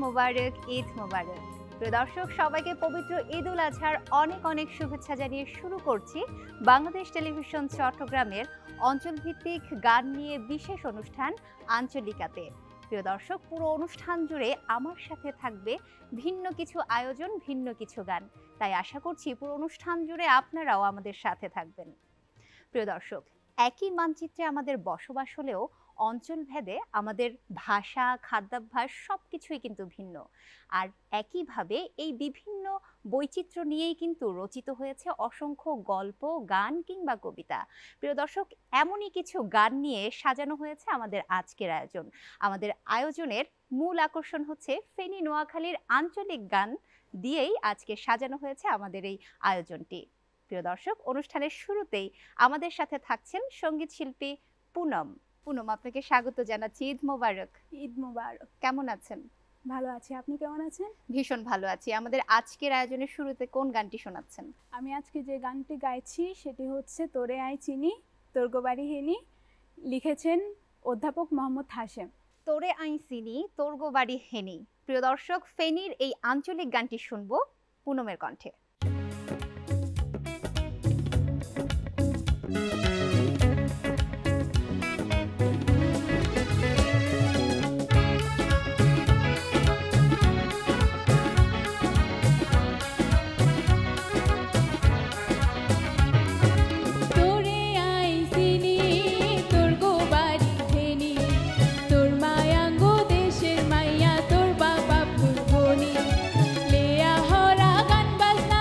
মোবারক, ঈদ মোবারক। প্রিয় দর্শক, সবাইকে পবিত্র ঈদ উল আজহার অনেক অনেক শুভেচ্ছা জানিয়ে শুরু করছি বাংলাদেশ টেলিভিশন চট্টগ্রামের অঞ্চলভিত্তিক গান নিয়ে বিশেষ অনুষ্ঠান আঞ্চলিকাতে। প্রিয় দর্শক, পুরো অনুষ্ঠান জুড়ে আমার সাথে থাকবে ভিন্ন কিছু আয়োজন, ভিন্ন কিছু গান। তাই আশা করছি পুরো অনুষ্ঠান জুড়ে আপনারাও আমাদের সাথে থাকবেন। প্রিয় দর্শক, একই মানচিত্রে আমাদের বসবাস হলেও অঞ্চলভেদে আমাদের ভাষা, খাদ্যাভ্যাস সবকিছুই কিন্তু ভিন্ন। আর একইভাবে এই বিভিন্ন বৈচিত্র্য নিয়েই কিন্তু রচিত হয়েছে অসংখ্য গল্প, গান কিংবা কবিতা। প্রিয় দর্শক, এমনই কিছু গান নিয়ে সাজানো হয়েছে আমাদের আজকের আয়োজন। আমাদের আয়োজনের মূল আকর্ষণ হচ্ছে ফেনী নোয়াখালীর আঞ্চলিক গান দিয়েই আজকে সাজানো হয়েছে আমাদের এই আয়োজনটি। প্রিয় দর্শক, অনুষ্ঠানের শুরুতেই আমাদের সাথে থাকছেন সঙ্গীত শিল্পী পুনম। পুনম, আপনাকে স্বাগত জানাচ্ছি। ঈদ মোবারক। ঈদ মোবারক। কেমন আছেন? ভালো আছি, আপনি কেমন আছেন? ভীষণ ভালো আছি। আমাদের আজকের আয়োজনের শুরুতে কোন গানটি শোনাচ্ছেন? আমি আজকে যে গানটি গাইছি সেটি হচ্ছে তোরে আই চিনি তোর গো বাড়ি হেনি, লিখেছেন অধ্যাপক মোহাম্মদ হাশেম। তোরে আই চিনি তোর গো বাড়ি হেনি। প্রিয় দর্শক, ফেনীর এই আঞ্চলিক গানটি শুনবো পুনমের কণ্ঠে। লেয়া হরা গান বাজনা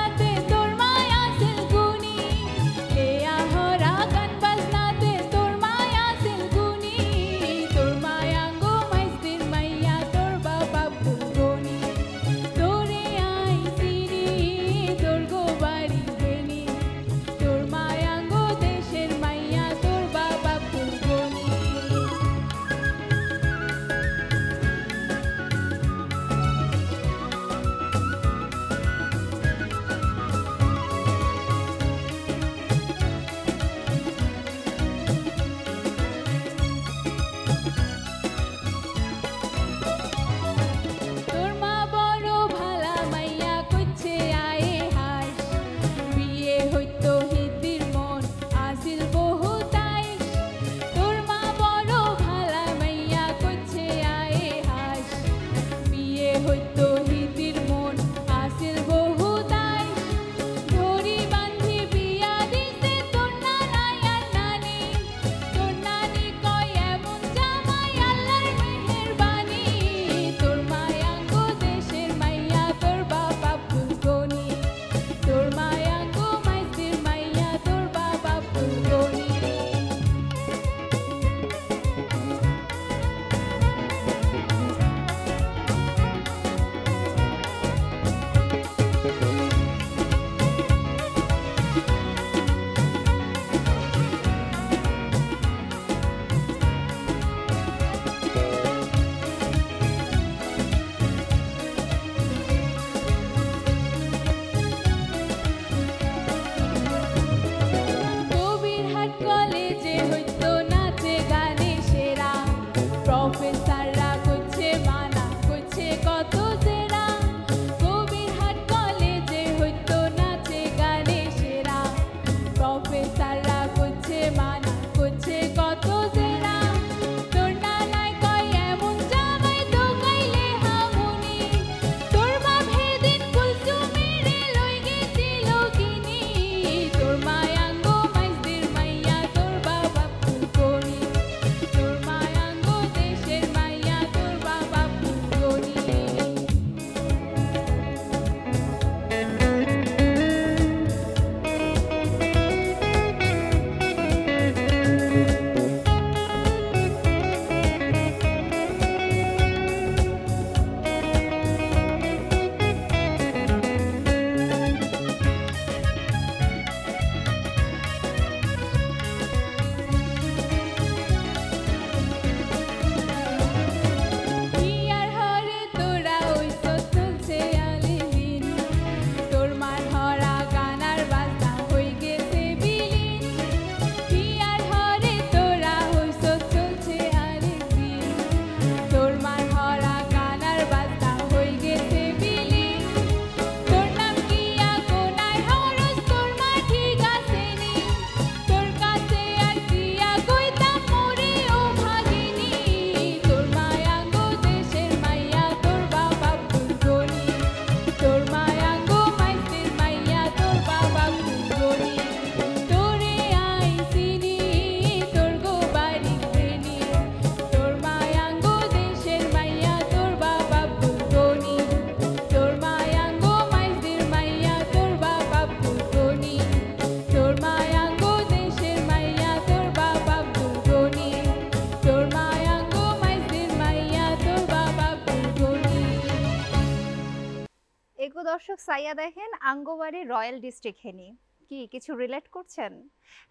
দর্শক, সাইয়া দেখেন আঙ্গবাড়ি রয়্যাল ডিস্ট্রিক্ট হেনি, কি কিছু রিলেট করছেন?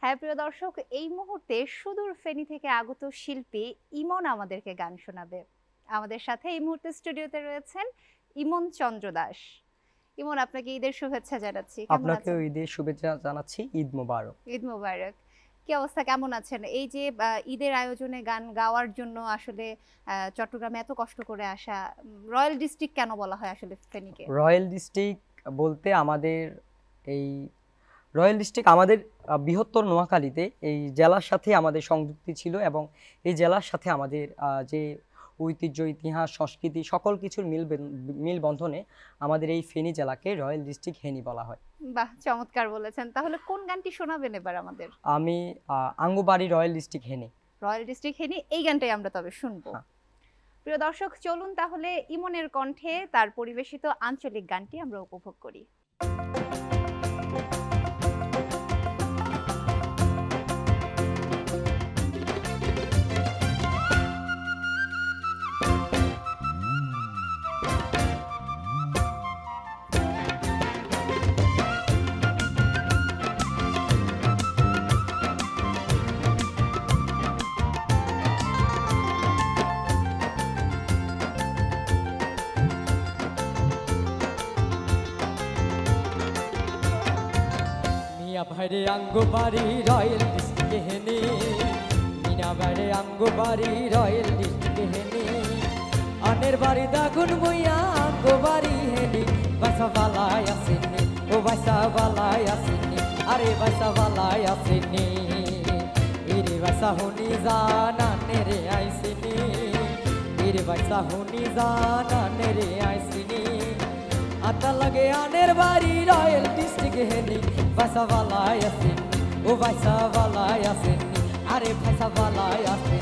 হ্যাঁ প্রিয় দর্শক, এই মুহূর্তে সুদূর ফেনী থেকে আগত শিল্পী ইমন আমাদেরকে গান শোনাবে। আমাদের সাথে এই মুহূর্তে স্টুডিওতে রয়েছেন ইমন চন্দ্র দাস। ইমন, আপনাকে ঈদের শুভেচ্ছা জানাচ্ছি। আপনাকেও ঈদের শুভেচ্ছা জানাচ্ছি। ঈদ মোবারক। ঈদ মোবারক। কি অবস্থা, কেমন আছেন? এই যে ঈদের আয়োজনে গান গাওয়ার জন্য আসলে চট্টগ্রামে এত কষ্ট করে আসা, রয়্যাল ডিস্ট্রিক্ট কেন বলা হয় আসলে ফেনীকে? রয়্যাল ডিস্ট্রিক্ট বলতে আমাদের এই রয়্যাল ডিস্ট্রিক্ট আমাদের বৃহত্তর নোয়াখালীতে এই জেলার সাথে আমাদের সংযুক্তি ছিল এবং এই জেলার সাথে আমাদের যে ঐতিহ্য, ইতিহাস, সংস্কৃতি সকল কিছুর মিল বন্ধনে আমাদের এই ফেনী জেলাকে রয়্যাল ডিস্ট্রিক্ট হেনি বলা হয়। বাহ, চমৎকার বলেছেন। তাহলে কোন গানটি শোনাবেন এবার আমাদের? আমি আঙ্গুবাড়ি রয়্যাল ডিস্ট্রিক্ট হেনি। রয়্যাল ডিস্ট্রিক্ট হেনি, এই গানটাই আমরা তবে শুনবো। হ্যাঁ। প্রিয় দর্শক, চলুন তাহলে ইমনের কণ্ঠে তার পরিবেশিত আঞ্চলিক গানটি আমরা উপভোগ করি। ভাইরে আঙ্গবাড়ি রয়্যাল ডিস্ট্রিক্ট হেনে, মিনা ভাইরে আঙ্গবাড়ি রয়্যাল ডিস্ট্রিক্ট হেনে, আনের বাড়ি দাগুন বইয়া আঙ্গবাড়ি হেনে, বাসা বালাই আসেনি, ও বাসা বালাই আসেনি, আরে বাসা বালাই আসেনি, ইরে বাসা হুনি জানানে রে আইসিনি, ইরে বাসা হুনি জানানে রে আইসিনি, আতা লাগে আনের বাড়ি রয়্যাল ডিস্ট্রিক্ট হেনি, ভাইসা বালাই আসেনি, ও ভাইসা বালাই আসেনি, আরে ভাইসা বালাই আসেনি।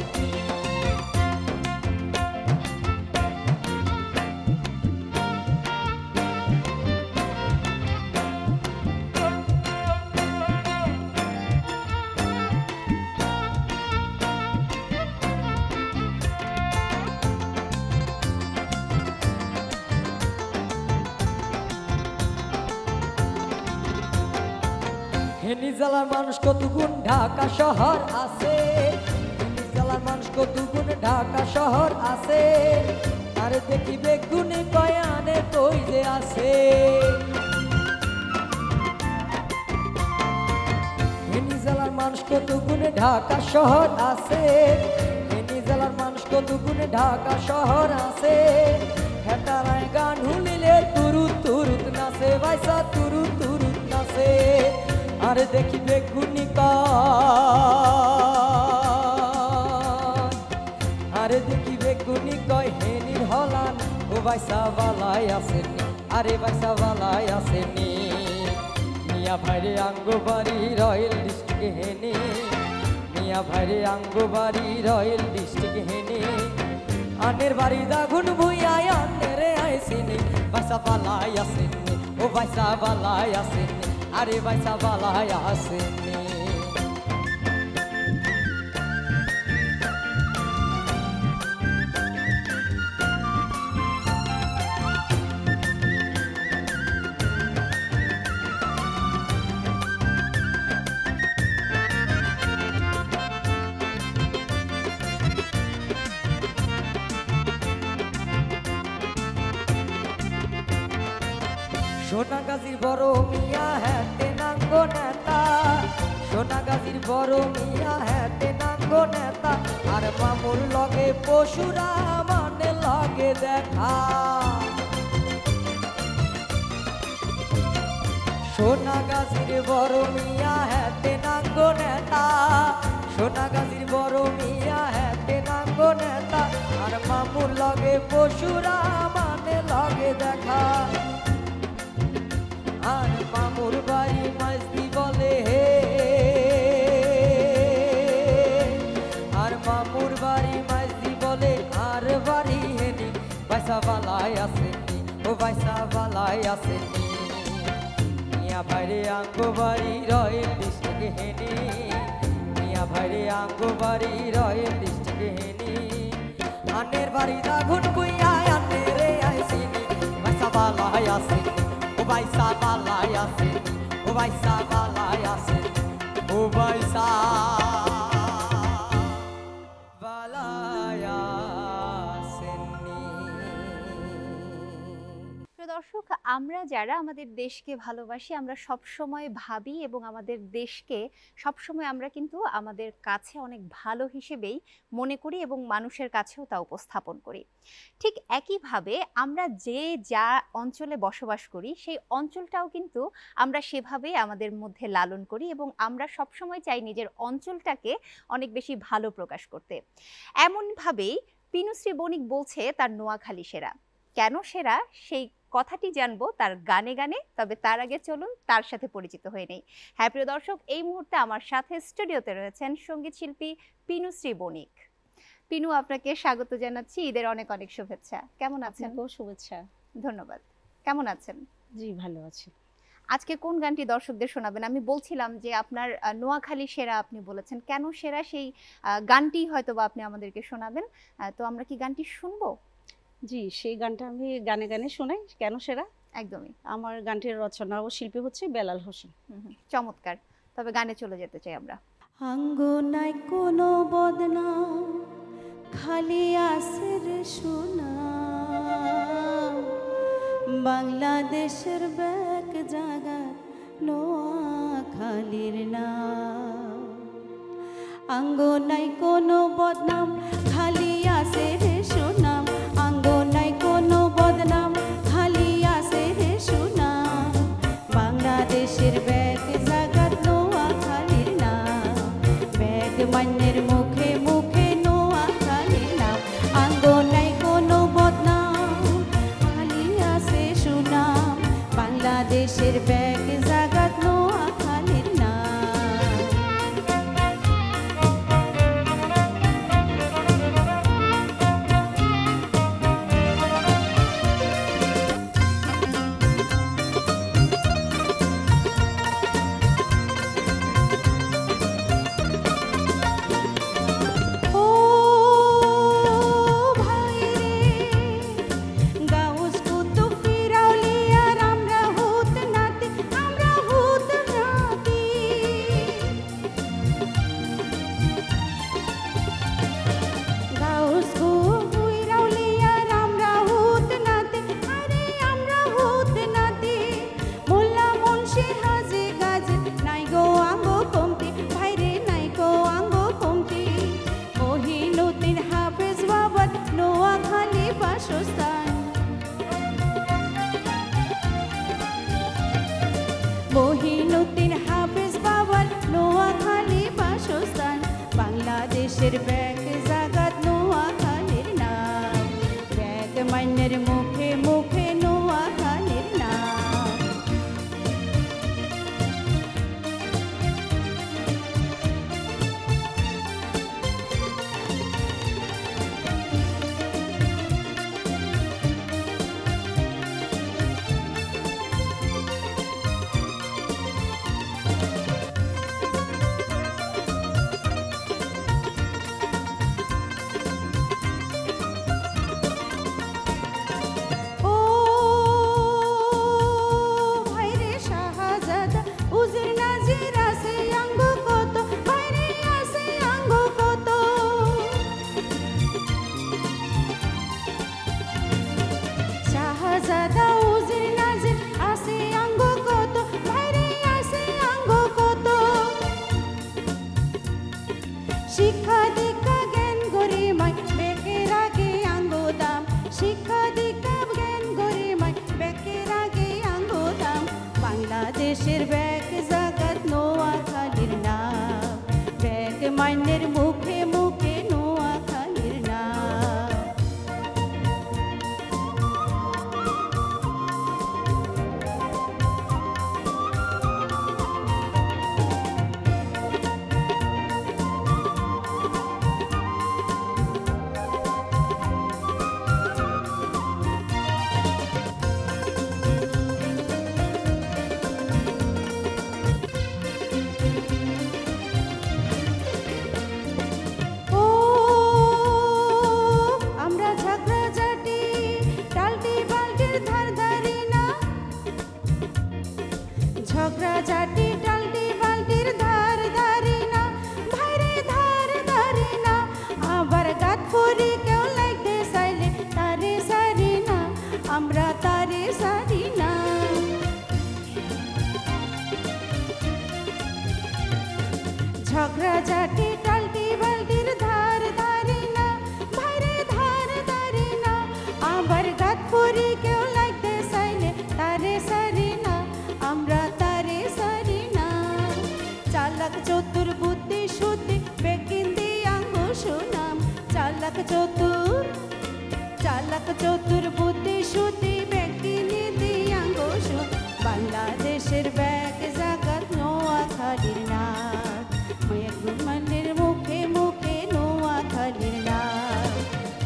হেনি জেলার মানুষ কত গুণ ঢাকা শহর আছে, হেনি জেলার মানুষ কত গুণ ঢাকা শহর আছে, আরে দেখিবে গুণে কয়ানে কই যে আছে, হেনি জেলার মানুষ কত গুণে ঢাকা শহর আছে, হেনি জেলার মানুষ কত গুণে ঢাকা শহর আছে, হেটারায় গান হুলিলে তুরুত তুরুত নাচে, ভাইসা তুরুত তুরুত নাচে, আরে দেখিবে গুণী কয়, আরে দেখিবে গুণী কয় হেনির হলান, ও ভাইসা বালাই আসেনি, আরে ভাইসা বালাই আসেনি, মিয়া ভাইরে আঙ্গবাড়ি রয়্যাল ডিস্ট্রিক্ট হেনি, মিয়া ভাইরে আঙ্গবাড়ি রয়্যাল ডিস্ট্রিক্ট হেনি, আনের বাড়ি দাগুন ভুইয়া আনের আইসিনি, ভাইসা বালাই আসেনি, ও ভাইসা বালাই আসেনি, আরে ভাইসা বালাই আসেনি। সোনাগাজীর বড় মিয়া হেতে নাঙ্গ নেতা, সোনাগাজীর বড় মিয়া হেতে নাঙ্গ নেতা, আর মামুর লগে পশুরা মানে লগে দেখা, সোনাগাজীর বড় মিয়া হেতে নাঙ্গ নেতা, সোনাগাজীর বড় মিয়া হেতে নাঙ্গ নেতা, আর মামুর লগে পশুরা মানে লগে দেখা, আর মামুর বাড়ি মাঝদি বলে হে, আর মামুর বাড়ি মাঝদি বলে, আর বাড়ি হেনি, ভাইসা বালাই আসেনি, ও ভাইসা বালাই আসেনি, মিয়া ভাইরে আঙ্গবাড়ি রয়্যাল ডিস্ট্রিক্ট হেনি, মিয়া ভাইরে আঙ্গবাড়ি রয়্যাল ডিস্ট্রিক্ট হেনি, আনের বাড়ি দাগুন বুইয়া আনের আইসিনি, ভাইসা বালাই আসেনি, ও বাইসা বালাই আছেন ও বাইসা বালাই আছেননি। প্রিয় দর্শক, আমরা যারা আমাদের দেশকে ভালোবাসি আমরা সবসময় ভাবি এবং আমাদের দেশকে সবসময় আমরা কিন্তু আমাদের কাছে অনেক ভালো হিসেবেই মনে করি এবং মানুষের কাছেও তা উপস্থাপন করি। ঠিক একইভাবে আমরা যে যা অঞ্চলে বসবাস করি সেই অঞ্চলটাও কিন্তু আমরা সেভাবেই আমাদের মধ্যে লালন করি এবং আমরা সবসময় চাই নিজের অঞ্চলটাকে অনেক বেশি ভালো প্রকাশ করতে। এমনভাবেই পিনুশ্রী বণিক বলছে তার নোয়াখালী সেরা। কেন সেরা সেই কথাটি জানবো তার গানে গানে, তবে তার আগে চলুন তার সাথে পরিচিত হয়ে নেই। হ্যাঁ প্রিয় দর্শক, এই মুহূর্তে আমার সাথে স্টুডিওতে রয়েছেন সঙ্গীত শিল্পী পিনুশ্রী বণিক। পিনু, আপনাকে স্বাগত জানাচ্ছি, ঈদের অনেক অনেক শুভেচ্ছা। কেমন আছেন? আপনাকেও শুভেচ্ছা। ধন্যবাদ। কেমন আছেন? জি, ভালো আছি। আজকে কোন গানটি দর্শকদের শোনাবেন? আমি বলছিলাম যে আপনার নোয়াখালী সেরা আপনি বলেছেন, কেন সেরা সেই গানটি হয়তো বা আপনি আমাদেরকে শোনাবেন। তো আমরা কি গানটি শুনবো? জি, সেই গানটা আমি গানে গানে শোনাই। কেন সেরা? একদমই। আমার গানটির রচনা ও শিল্পী হচ্ছে বেলাল হোসেন। চমৎকার। তবে গানে চলে যেতে চাই আমরা। আঙ্গনায় কোনো বদনাম, খালি আসের সোনা, বাংলাদেশের ব্যাক জায়গা নোয়াখালীর নাম। আঙ্গনায় কোনো বদনাম, খালি আসের সুনাম, আঙ্গনায় কোনো বদনাম, খালি আসের সুনাম, বাংলাদেশের ব্যাক জায়গা নোয়াখালীর নাম, ব্যাক মান্যের মুখে মুখে নোয়াখালীর নাম। আঙ্গনায় কোনো বদনাম, খালি আসে সুনাম, বাংলাদেশের ব্যাক জায়গা নোয়াখালীর নাম। ও ভাই রে, গাউস কুতুব ফিরাউলিয়া আমরা হুত নাতি, আমরা হুত নাতি। গাউস ফিরাউলিয়া আমরা হুত নাতি, আরে আমরা হুত নাতি। মোল্লা মুন্সি হাজি গাজী নাই গো আঙ্গো কমতি, ভাই রে নাই গো আঙ্গো কমতি। মহিনুদ্দিন হাফেজ বাবার নোয়াখালী বাসস্থান, মহিনুদ্দিন হাফেজ বাবার নোয়াখালী বাসস্থান, বাংলাদেশের ব্যাক জাগাত নোয়াখালীর নাম, ব্যাক মান্যের মুখে মুখে নোয়াখালীর নাম। চতুর চালাক চতুর বুদ্ধি সুতি ব্যক্তি নীতি আঙ্গুষ বাংলাদেশের ব্যাগ জাগাত নোয়াখালীর নাক ময়ূরমানের মুখে মুখে নোয়াখালীর নাক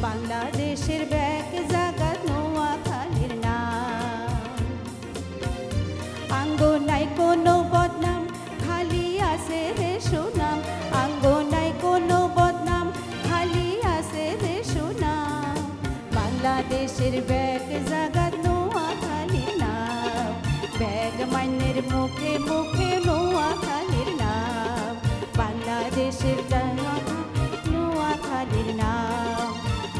বাংলাদেশের ব্যাগ জাগাত নোয়াখালীর নাক আঙ্গো নাই কোনো বদনাম খালি আছে রে সুনাম আঙ্গো নাই কোনো বদনাম খালি আছে রে সুনাম বাংলাদেশের ব্যাগ জাগাত নোয়াখালীর নাম ব্যাগ মাইনের মুখে মুখে নোয়াখালীর নাম বাংলাদেশের নোয়াখালীর নাম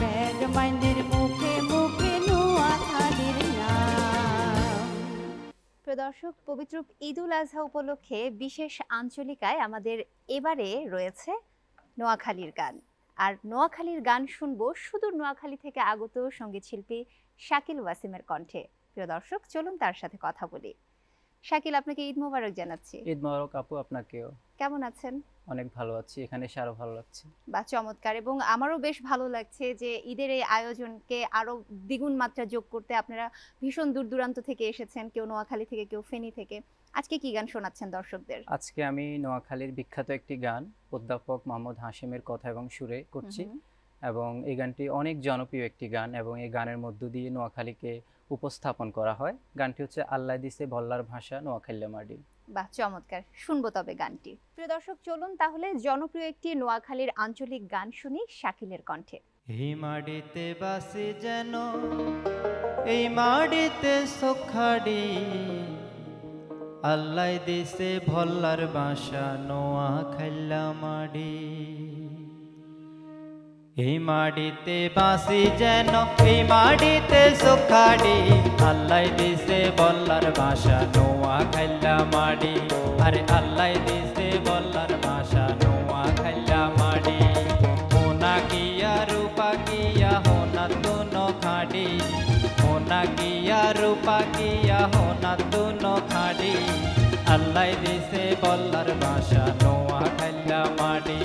ব্যাগ মাইনের মুখে মুখে নোয়াখালীর নাম। প্রিয় দর্শক, পবিত্র ঈদুল আজহা উপলক্ষে বিশেষ আঞ্চলিকায় আমাদের এবারে রয়েছে নোয়াখালীর গান। আর নোয়াখালীর গান শুনবো সুদূর নোয়াখালী থেকে আগত সঙ্গীত শিল্পী শাকিল ওয়াসিমের কণ্ঠে। প্রিয় দর্শক, চলুন তার সাথে কথা বলি। শাকিল, আপনাকে ঈদ মোবারক জানাচ্ছি। ঈদ মোবারক আপু, আপনাকেও। কেমন আছেন? অনেক ভালো আছি, এখানে এসে আরো ভালো লাগছে। বা চমৎকার, এবং আমারও বেশ ভালো লাগছে যে ঈদের এই আয়োজনকে আরো দ্বিগুণ মাত্রা যোগ করতে আপনারা ভীষণ দূর দূরান্ত থেকে এসেছেন, কেউ নোয়াখালী থেকে, কেউ ফেনী থেকে। আজকে কি গান শোনাচ্ছেন দর্শকদের? আজকে আমি নোয়াখালীর বিখ্যাত একটি গান অধ্যাপক মোহাম্মদ হাশিমের কথা এবং সুরে করছি, এবং এই গানটি অনেক জনপ্রিয় একটি গান, এবং এই গানের মধ্য দিয়ে নোয়াখালীকে উপস্থাপন করা হয়। গানটি হচ্ছে আল্লাহ দিছে বল্লার ভাষা নোয়াখালী মাটি। বাহ, চমৎকার, শুনবো তবে গানটি। প্রিয় দর্শক, চলুন তাহলে জনপ্রিয় একটি নোয়াখালীর আঞ্চলিক গান শুনি শাকিলের কণ্ঠে। এই মাটিতে বাসি যেন এই মাটিতে সোখাড়ি আল্লাহ দিছে ভল্লার বাসা নোয়াখালী মাটি। এই মাটিতে বাসি যেন এই মাটিতে সোখাড়ি আল্লাহ দিছে বল্লার ভাষা নোয়াখালী মাটি। আরে আল্লাহ দিছে বল্লার ভাষা নোয়াখালী মাটি। হোনা কিয়া রূপা কিয়া হোনা তুনো খাড়ি হোনা কিয়া রূপা কিয়া হোনা তুনো খাড়ি আল্লাহ দিছে বল্লার ভাষা নোয়াখালী মাটি।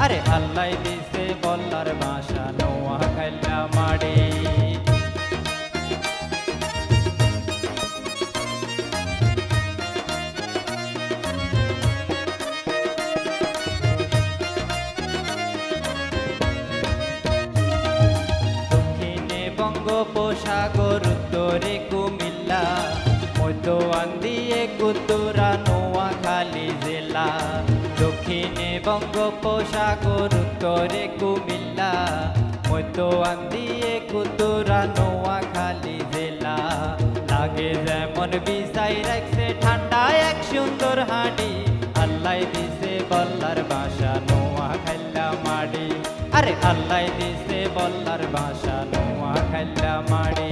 আরে আল্লাহ দিছে বল্লার ভাষা নোয়াখালী মাটি। দক্ষিণে বঙ্গোপসাগর, উত্তরে কুমিল্লা, মধ্যান দিয়ে উত্তরা নোয়াখালী জেলা। দক্ষিণে বঙ্গোপসাগর, উত্তরে কুমিল্লা, মধ্যান দিয়ে উত্তরা নোয়াখালী জেলা। লাগে যেমন বিছাই রাখছে ঠান্ডা এক সুন্দর হাঁড়ি আল্লাহ দিছে বল্লার ভাষা নোয়াখালী মাটি। আরে আল্লাহ দিছে বল্লার ভাষা নোয়াখালী মাটি।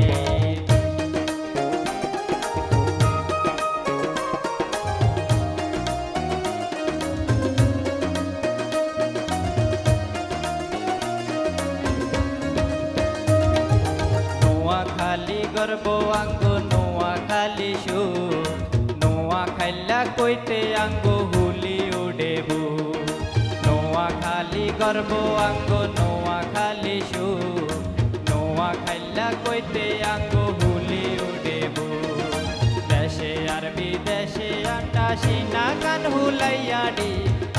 নোয়াখালী গর্ব আঙ্গ নোয়াখালী সু নোয়াখালী কইতে আঙ্গ হুলি উডেবু। নোয়াখালী গর্ব আঙ্গ নোয়াখালী সু নোয়াখালী কইতে আঙ্গ হুলি উডেবু। দেশে আর বিদেশে আটা সিনা গান হুলাইয়াডি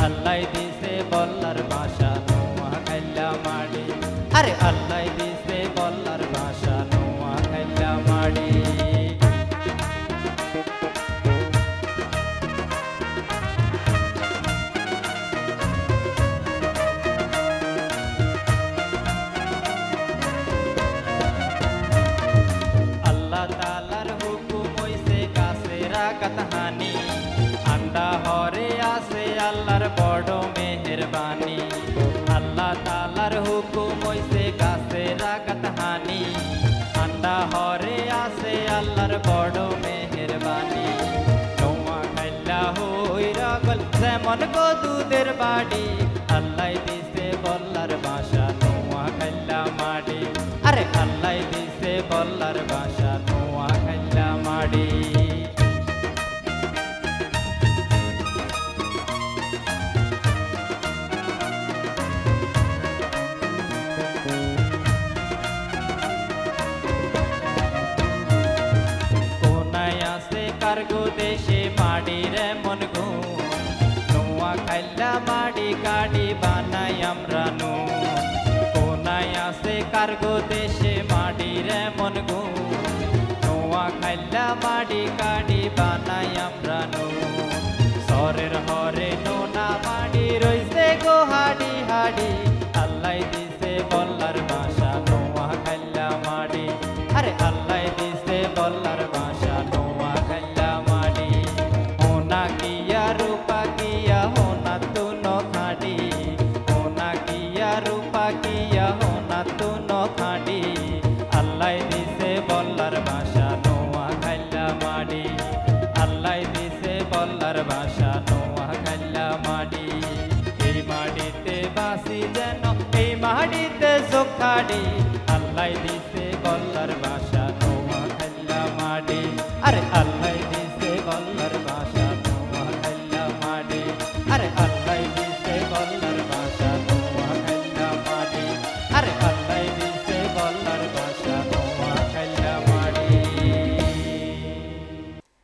আল্লাহ দিছে বল্লার ভাষা নোয়াখালী মাটি। আরে আল্লাহ দিছে বল্লার ভাষা নোয়াখালী মাটি। আল্লাহ তাআলার হুকুম হইছে গাছে রাগাত হানি আন্দা হরে আছে আল্লাহর বড় মেহেরবানি। আল্লাহ তাআলার হুকুম হইছে গাছে রাগাত হানি আন্দা হরে আছে আল্লাহর বড় মেহেরবানি। নোয়াখালী হইরা গল যেমন গো দুধের বাড়ি আল্লাহ দিছে বল্লার ভাষা নোয়াখালী মাটি। আরে আল্লাহ দিছে বল্লার ভাষা নোয়াখালী মাটি। কার্গো দেশে মাটির এমন গুণ নোয়া খাইলা মাটি কাটি বানাই আমরা নুন কোনায় আছে কার্গো দেশে মাটির এমন গুণ নোয়া খাইলা মাটি কাটি বানাই আমরা নুন সরের হরে নোনা মাটি রইছে গো হাডি হাডি আল্লাহ দিছে বল্লার বাসা নোয়া খাইলা মাটি আরে আল্লাহ দিছে বল্লার বাসা নোয়া খাইলা মাটি হোনা কিয়া রূপা কিয়া হোনা তুন খাটি হোনা কিয়া রূপা কিয়া হোনা তুন খাটি আল্লাহ দিছে বল্লার বাসা নোয়া খাইলা মাটি আল্লাহ দিছে বল্লার বাসা নোয়া খাইলা মাটি এই মাটিতে বাসি যেন এই মাটিতে সুখাডি আল্লাহ দিছে বল্লার বাসা নোয়া খাইলা মাটি আরে আল্লাহ দিছে বল্লার বাসা নোয়া খাইলা মাটি আরে আল্লাহ দিছে বল্লার বাসা নোয়া খাইলা মাটি আরে আল্লাহ দিছে বল্লার বাসা নোয়া খাইলা মাটি।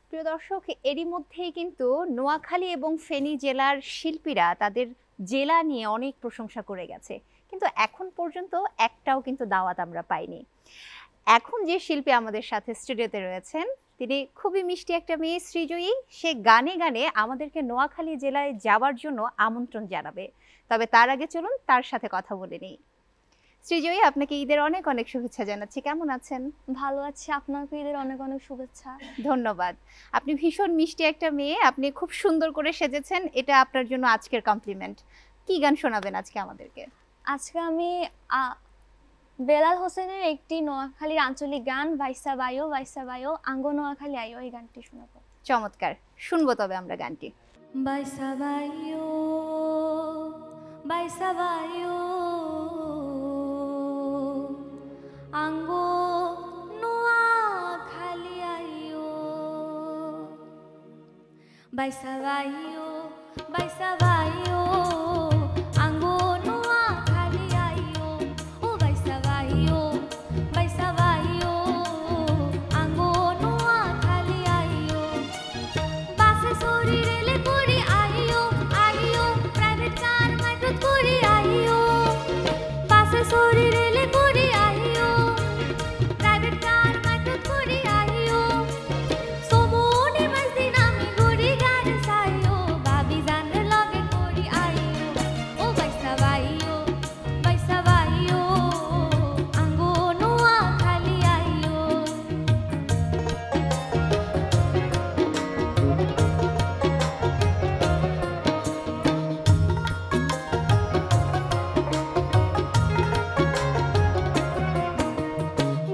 প্রিয় দর্শক, এরই মধ্যেই কিন্তু নোয়াখালী এবং ফেনী জেলার শিল্পীরা তাদের জেলা নিয়ে অনেক প্রশংসা করে গেছে, কিন্তু এখন পর্যন্ত একটাও কিন্তু দাওয়াত আমরা পাইনি। এখন যে শিল্পী আমাদের সাথে স্টুডিওতে রয়েছেন তিনি খুবই মিষ্টি একটা মেয়ে, শ্রীজয়ী। সে গানে গানে আমাদেরকে নোয়াখালী জেলায় যাওয়ার জন্য আমন্ত্রণ জানাবে। তবে তার আগে চলুন তার সাথে কথা বলে নিই। শ্রীজয়ী, আপনাকে ঈদের অনেক অনেক শুভেচ্ছা জানাচ্ছি। কেমন আছেন? ভালো আছি, আপনাকে ঈদের অনেক অনেক শুভেচ্ছা। ধন্যবাদ। আপনি ভীষণ মিষ্টি একটা মেয়ে, আপনি খুব সুন্দর করে সেজেছেন, এটা আপনার জন্য আজকের কমপ্লিমেন্ট। কি গান শোনাবেন আজকে আমাদেরকে? আজকে আমি বেলাল হোসেনের একটি নোয়াখালীর আঞ্চলিক গান বাইসা বায়ো আঙ্গ নোয়াখালী আয়ো, এই গানটি শোনাবো। চমৎকার, শুনবো তবে আমরা গানটি। বাইসা বায়ো আঙ্গ নোয়াখালী আয়ো, বাইসা বায়ো আঙ্গ নোয়াখালী আয়ো, ও বাইসা বায়ো আঙ্গ নোয়াখালী আয়ো, বাসে সরি রেলে করি আইও প্রাইভেট কার মাইক্রো করি আইও, বাসে সরি রেলে করি আইও প্রাইভেট কার মাইক্রো করি আইও, সমুনি মাসদিন আমি ঘুরি গাড়ি সাইও, ভাবি জানের লগে করি আইও, ও বাইসা বায়ো আঙ্গ নোয়াখালী আইও।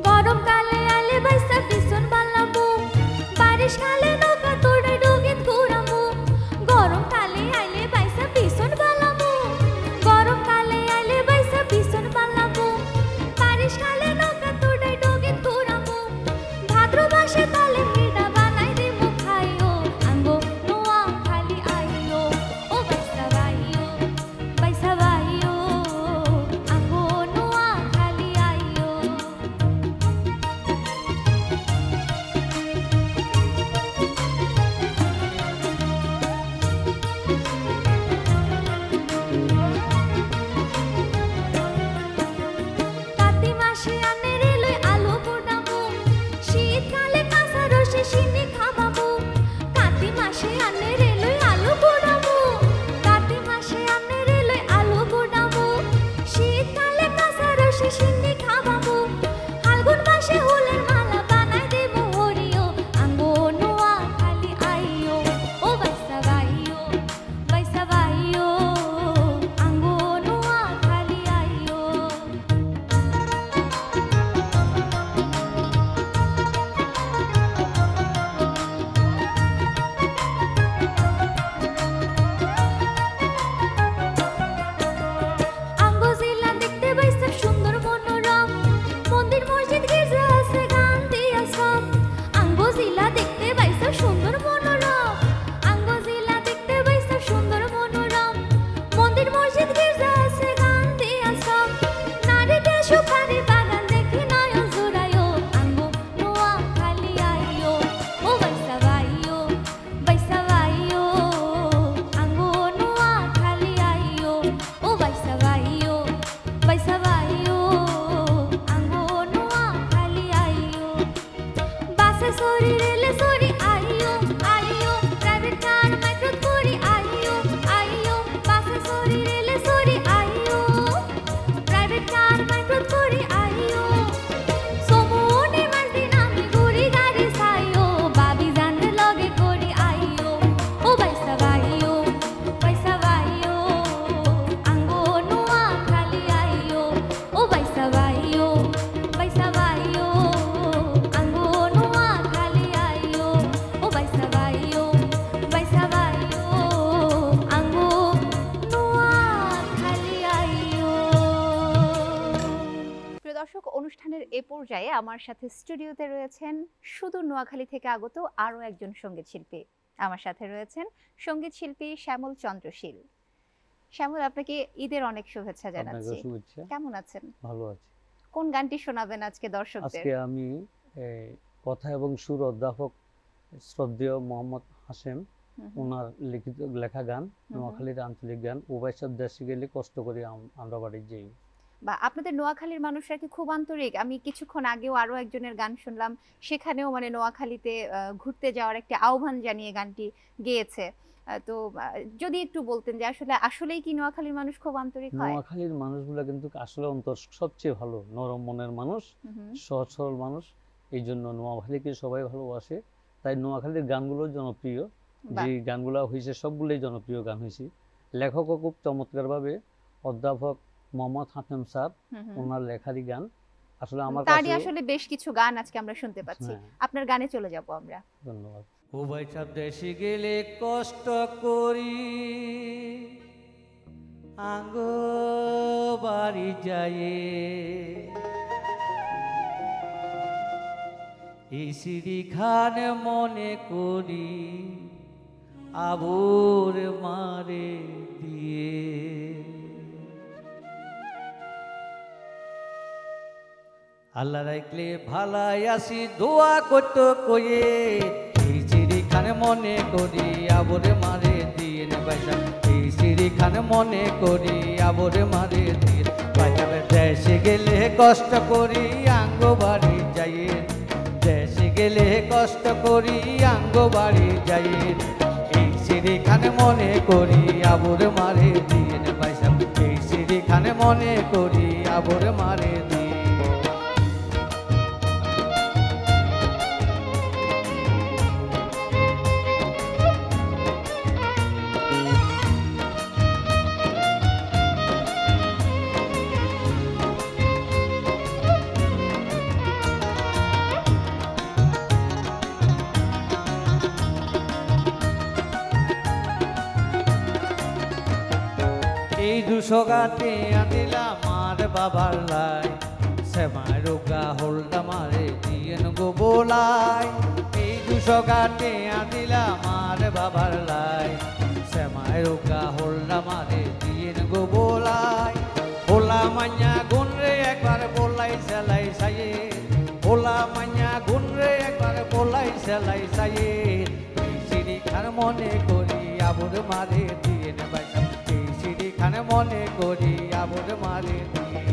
গরমকালে আলে বাইসা পিছন বালামু, বারিশকালে নৌকা তোড়ে ডুগিত ঘুরামু, গরমকালে আইলে বাইসা পিছন বালামু, গরমকালে আইলে বাইসা পিছন বালামু, বারিশকালে নৌকা তোড়ে ডুগিত ঘুরামু, ভাদ্র মাসে তালে মিডা বানাই দিমু খাইও, আঙ্গো নোয়াখালী আইও, ও বাইসা বায়ো আঙ্গো নোয়াখালী আইও। কাতি মাসে আনে রেলে আলু পোড়ামু, শীতকালে কাঁচা রসে সিন্নি খাবামু, কাতি মাসে আনে রেলে আলু পোড়ামু, কাতি মাসে আনে রেলে আলু পোড়ামু, শীতকালে কাঁচা রসে সিন্নি খাবামু, ফাল্গুন মাসে হুলের মালা বানাই দেবো হরিও, আঙ্গো নোয়াখালী আইও, ও বাইসা বায়ো আঙ্গো নোয়াখালী আইও। আঙ্গো জেলা দেখতে বাইসা সুন্দর মনোরম, দর্শক, অনুষ্ঠানের এ পর্যায়ে আমার সাথে স্টুডিওতে রয়েছেন সুদূর নোয়াখালী থেকে আগত আরও একজন সঙ্গীত শিল্পী। আমার সাথে রয়েছেন সঙ্গীত শিল্পী শ্যামল চন্দ্রশীল। শ্যামল, আপনাকে ঈদের অনেক শুভেচ্ছা জানাচ্ছি। কেমন আছেন? ভালো আছি। কোন গানটি শোনাবেন আজকে দর্শকদের? আজকে আমি কথা এবং সুর অধ্যাপক শ্রদ্ধেয় মোহাম্মদ হাশেম ওনার লিখিত লেখা গান, নোয়াখালীর আঞ্চলিক গান, ওবাইসব দেশে গেলে কষ্ট করে আমরা বাড়ি যাই। বা আপনাদের নোয়াখালীর মানুষরা কি খুব আন্তরিক? আমি কিছুক্ষণ আগেও আরো একজনের গান শুনলাম, সেখানেও মানে নোয়াখালীতে ঘুরতে যাওয়ার একটা আহ্বান জানিয়ে গানটি গেয়েছে। তো যদি একটু বলতেন যে আসলেই কি নোয়াখালীর মানুষ খুব আন্তরিক হয়? নোয়াখালীর মানুষগুলো কিন্তু আসলে অন্তর সবচেয়ে ভালো, নরম মনের মানুষ, সহজ সরল মানুষ। এই জন্য নোয়াখালীকে সবাই ভালোবাসে, তাই নোয়াখালীর গানগুলো জনপ্রিয়। যে গানগুলো হয়েছে সবগুলোই জনপ্রিয় গান হয়েছে। লেখকও খুব চমৎকারভাবে অধ্যাপক মোহাম্মদ হাশেম স্যার, ওনার লেখারই গান। আসলে আমার তারই আসলে বেশ কিছু গান আজকে আমরা শুনতে পাচ্ছি। আপনার গানে চলে যাব আমরা। ধন্যবাদ। ওবাইসব দেশে গেলে কষ্ট করি, আঙ্গো বাড়ি যায়, এই সিঁড়ি খান মনে করি আবুর মারে দিয়ে। আল্লাহ রাখলে ভালাই আসি দোয়া করতে কয়ে, এই সিঁড়ি খান মনে করি আবুর মারে দিয়ে। বাইসা এই সিঁড়ি খান মনে করি আবুর মারে দিয়ে। বাইসাবে দেশে গেলে কষ্ট করি আঙ্গ বাড়ি যাই, দেশে গেলে কষ্ট করি আঙ্গ বাড়ি যাই, এই সিঁড়ি খান মনে করি আবুর মারে দিয়ে। বাইসা এই সিঁড়ি খান মনে করি আবুর মারে দিয়ে। এই 200 গাতে আদিলাম আর বাবার লাই, সেমাই রোগা হোলডা মারে দিয়েন গো বোলাই। এই 200 গাতে আদিলাম আর বাবার লাই, সেমাই রোগা হোলডা মারে দিয়েন গো বোলাই। হোলা মাইয়া গুন রে একবার বলাই সেলাই সাইয়ে, হোলা মাইয়া গুন রে একবার বলাই সেলাই সাইয়ে, এই সিঁড়ি খান মনে করি আবুর মারে দিয়েন বাইসা, খানে মনে করি আবুর মারে দিয়ে।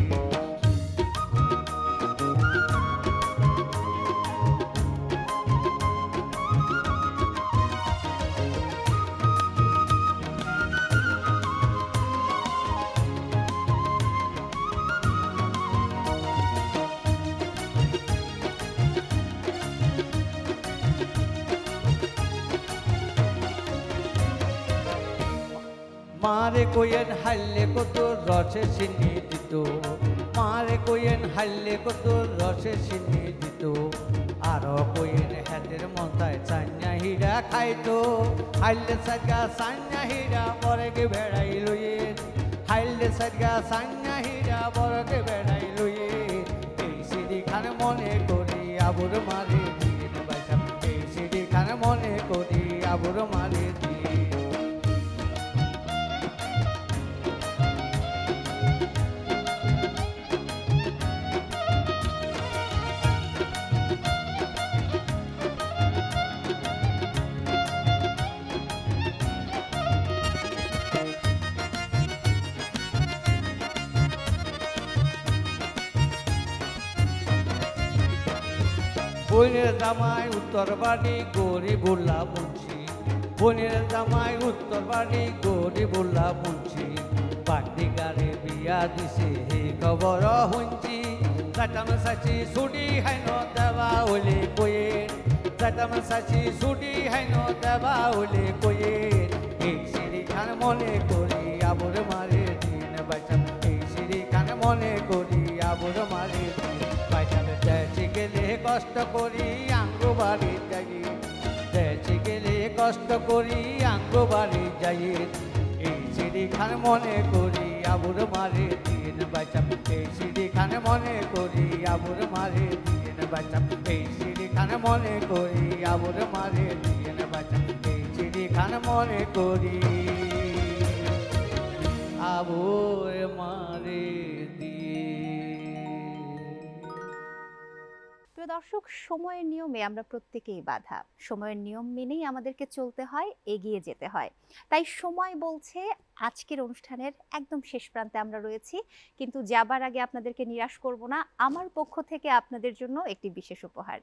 মারে কোয়েন হাইলে কত রসে চিনি দিত, মারে কোয়েন হাইলে কত রসে চিনি দিত, আরো কোয়েন হাতের মতায় চান্যা হীরা খাইতো, হাইলে সাজগা চান্যা হীরা বরগে বেড়াই লইয়ে, হাইলে সাজগা চান্যা হীরা বরগে বেড়াই লইয়ে, এই সিঁড়ি খান মনে করি আবুর মারে দিয়ে। বাইসা এই সিঁড়ি খান মনে করি আবুর মারে দিয়ে। বোনের জামাই উত্তর বাড়ি গরিবুল্লাহ মুন্সি, বোনের জামাই উত্তর বাড়ি গরিবুল্লাহ মুন্সি, পাটি গাড়ি বিয়া দিছে হে খবর শুনছি, চাটাম চাচি ছুটি হাইন দেবা ওলে কয়ে, চাটাম চাচি ছুটি হাইন দেবা ওলে কয়ে, এই সিঁড়ি খান মনে করি আবুর মারে দিন। বাইসা এই সিঁড়ি খান মনে করি আবুর মারে দিন। বাইসাবে দেশে গেলে কষ্ট করি আঙ্গ বাড়ি যাই, দেশে গেলে কষ্ট করি আঙ্গ বাড়ি যাই, এই সিঁড়ি খান মনে করি আবুর মারে দিন। দিয়েন বাঁচাম এই সিঁড়ি খানে মনে করি আবুর মারে দিয়েন বাঁচাম এই সিঁড়ি খানে মনে করি আবুর মারে দিয়েন বাঁচাম এই সিঁড়ি খানে মনে করি আবুর মারে দিয়ে। প্রিয় দর্শক, সময়ের নিয়মে আমরা প্রত্যেকেই বাধা। সময়ের নিয়ম মেনেই আমাদেরকে চলতে হয়, এগিয়ে যেতে হয়। তাই সময় বলছে আজকের অনুষ্ঠানের একদম শেষ প্রান্তে আমরা রয়েছি, কিন্তু যাবার আগে আপনাদেরকে নিরাশ করব না। আমার পক্ষ থেকে আপনাদের জন্য একটি বিশেষ উপহার।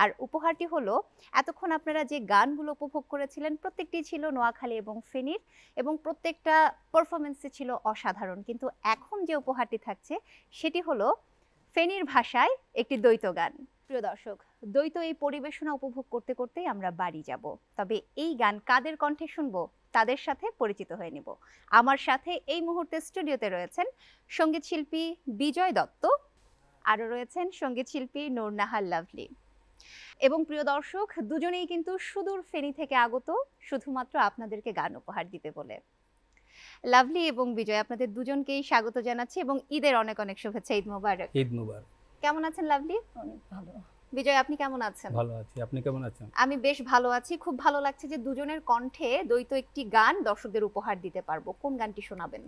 আর উপহারটি হলো, এতক্ষণ আপনারা যে গানগুলো উপভোগ করেছিলেন প্রত্যেকটি ছিল নোয়াখালী এবং ফেনীর, এবং প্রত্যেকটা পারফরমেন্সে ছিল অসাধারণ। কিন্তু এখন যে উপহারটি থাকছে সেটি হলো ফেনীর ভাষায় একটি দ্বৈত গান। প্রিয় দর্শক, দ্বৈত এই পরিবেশনা উপভোগ করতে করতেই আমরা বাড়ি যাব। তবে এই গান কাদের কণ্ঠে শুনবো তাদের সাথে পরিচিত হয়ে নিব। আমার সাথে এই মুহূর্তে স্টুডিওতে রয়েছেন সঙ্গীত শিল্পী বিজয় দত্ত, আরও রয়েছেন সঙ্গীত শিল্পী নূরনাহার লাভলি। এবং প্রিয় দর্শক, দুজনেই কিন্তু সুদূর ফেনী থেকে আগত শুধুমাত্র আপনাদেরকে গান উপহার দিতে বলে। লাভলি এবং বিজয়, আপনাদের দুজনকেই স্বাগত জানাচ্ছি এবং ঈদের অনেক অনেক শুভেচ্ছা। ঈদ মোবারক। ঈদ মোবারক। কেমন আছেন লাভলি? অনেক ভালো। বিজয়, আপনি কেমন আছেন? ভালো আছি, আপনি কেমন আছেন? আমি বেশ ভালো আছি। খুব ভালো লাগছে যে দুজনের কণ্ঠে দ্বৈত একটি গান দর্শকদের উপহার দিতে পারবো। কোন গানটি শোনাবেন?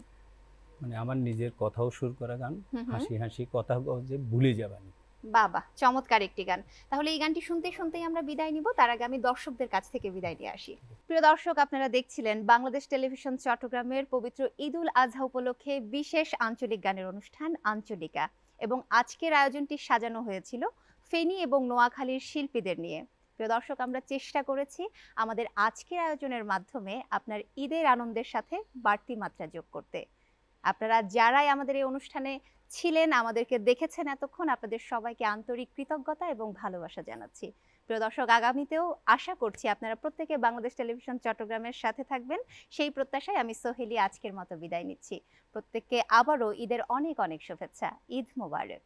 মানে আমার নিজের কথাও সুর করা গান, হাসি হাসি কথা যে ভুলে যাবানি। বাবা, চমৎকার একটি গান। তাহলে এই গানটি শুনতে শুনতেই আমরা বিদায় নিব। তার আগে আমি দর্শকদের কাছ থেকে বিদায় নিয়ে আসি। প্রিয় দর্শক, আপনারা দেখছিলেন বাংলাদেশ টেলিভিশন চট্টগ্রামের পবিত্র ঈদুল আজহা উপলক্ষে বিশেষ আঞ্চলিক গানের অনুষ্ঠান আঞ্চলিকা, এবং আজকের আয়োজনটি সাজানো হয়েছিল ফেনী এবং নোয়াখালীর শিল্পীদের নিয়ে। প্রিয় দর্শক, আমরা চেষ্টা করেছি আমাদের আজকের আয়োজনের মাধ্যমে আপনার ঈদের আনন্দের সাথে বাড়তি মাত্রা যোগ করতে। আপনারা যারাই আমাদের এই অনুষ্ঠানে ছিলেন, আমাদেরকে দেখেছেন এতক্ষণ, আপনাদের সবাইকে আন্তরিক কৃতজ্ঞতা এবং ভালোবাসা জানাচ্ছি। প্রিয় দর্শক, আগামীতেও আশা করছি আপনারা প্রত্যেকে বাংলাদেশ টেলিভিশন চট্টগ্রামের সাথে থাকবেন। সেই প্রত্যাশায় আমি সোহেলি আজকের মতো বিদায় নিচ্ছি। প্রত্যেককে আবারও ঈদের অনেক অনেক শুভেচ্ছা। ঈদ মোবারক।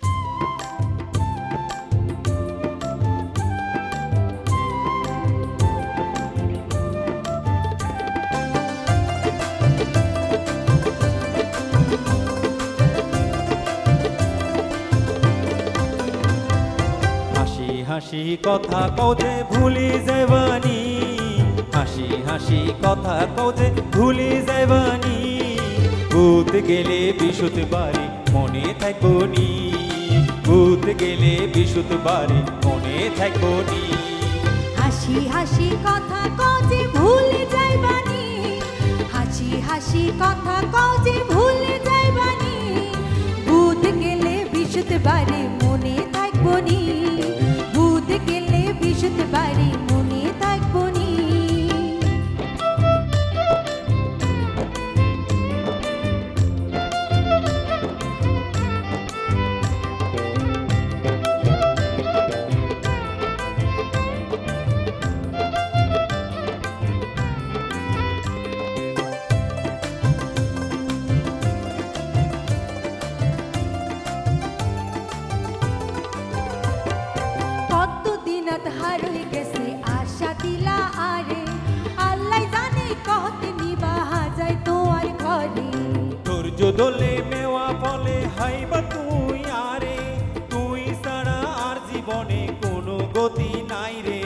হাসি কথা কও যে ভুলি যাইবানি, হাসি হাসি কথা কও যে ভুলি যাইবানি, ভূত গেলে বিশুদ্ধ বাড়ি মনে থাকবনি, ভূত গেলে বিশুদ্ধ বাড়ি মনে থাকবনি। হাসি হাসি কথা কও যে ভুলে যাইবানি, হাসি হাসি কথা কও যে ভুলে যাইবানি, ভূত গেলে বিশুদ্ধ বাড়ি মনে থাকবনি, ভূত গেলে বিশুদ্ধ বাড়ি মনে থাকবনি। দোলে মেওয়া ফলে হাইবা তুই আরে, তুই ছাড়া আর জীবনে কোনো গতি নাই রে,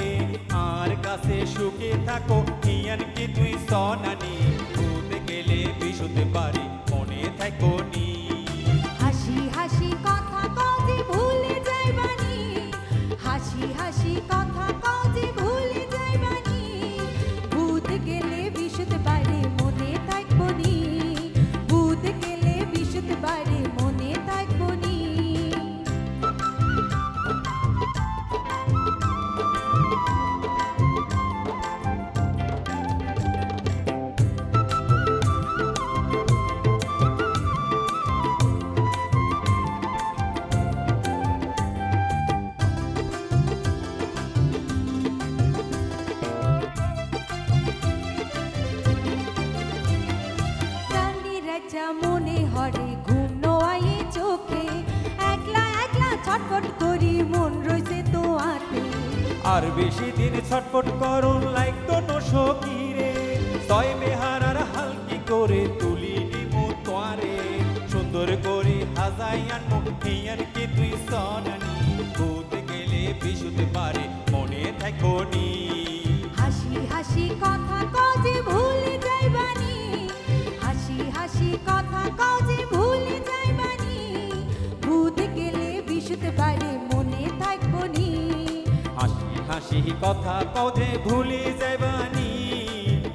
আর কাছে সুখে থাকো ইয়ান কি তুই সনানি, ভূত গেলে বিশুদ্ধ বাড়ি মনে থাকবনি। হাসি হাসি কথা কও যে ভুলে যাইবানি, হাসি হাসি কথা কও যে ভুলে যাইবানি, ভূত গেলে বিশুদ্ধ বাড়ি মনে থাকবনি, ভূত গেলে বিশুদ্ধ বাড়ি মনে থাকবনি। মনে হরে ঘুম নোয়ায়ে চোখে, একলা একলা ছটফট করি মন রইছে তো আতে, আর বেশি দিন ছটফট করুন লাইক তো নশকিরে, ছয় বেহারার হালকি করে তুলি নিমু তোয়ারে, সুন্দর করে ভালাই আনমো হিয়ার কে তুই সনানি ভূত গেলে বিশুতে পারে মনে থাকো নি হাসি হাসি কথা কজে ভুলে যাইবানি হাসি হাসি কথা কজে ভুলে যাইবানি ভূত গেলে বিশুতে পারে মনে থাকবো নি হাসি হাসি কথা কজে ভুলে যাইবানি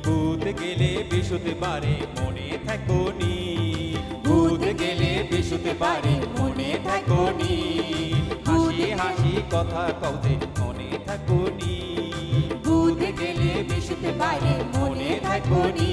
ভূত গেলে বিশুতে পারে মনে থাকো নি ভূত গেলে বিশুতে পারে মনে থাকো নি হাসি হাসি কথা কজে মনে থাকো নি ভূত গেলে বিশুতে পারে মনে থাকো নি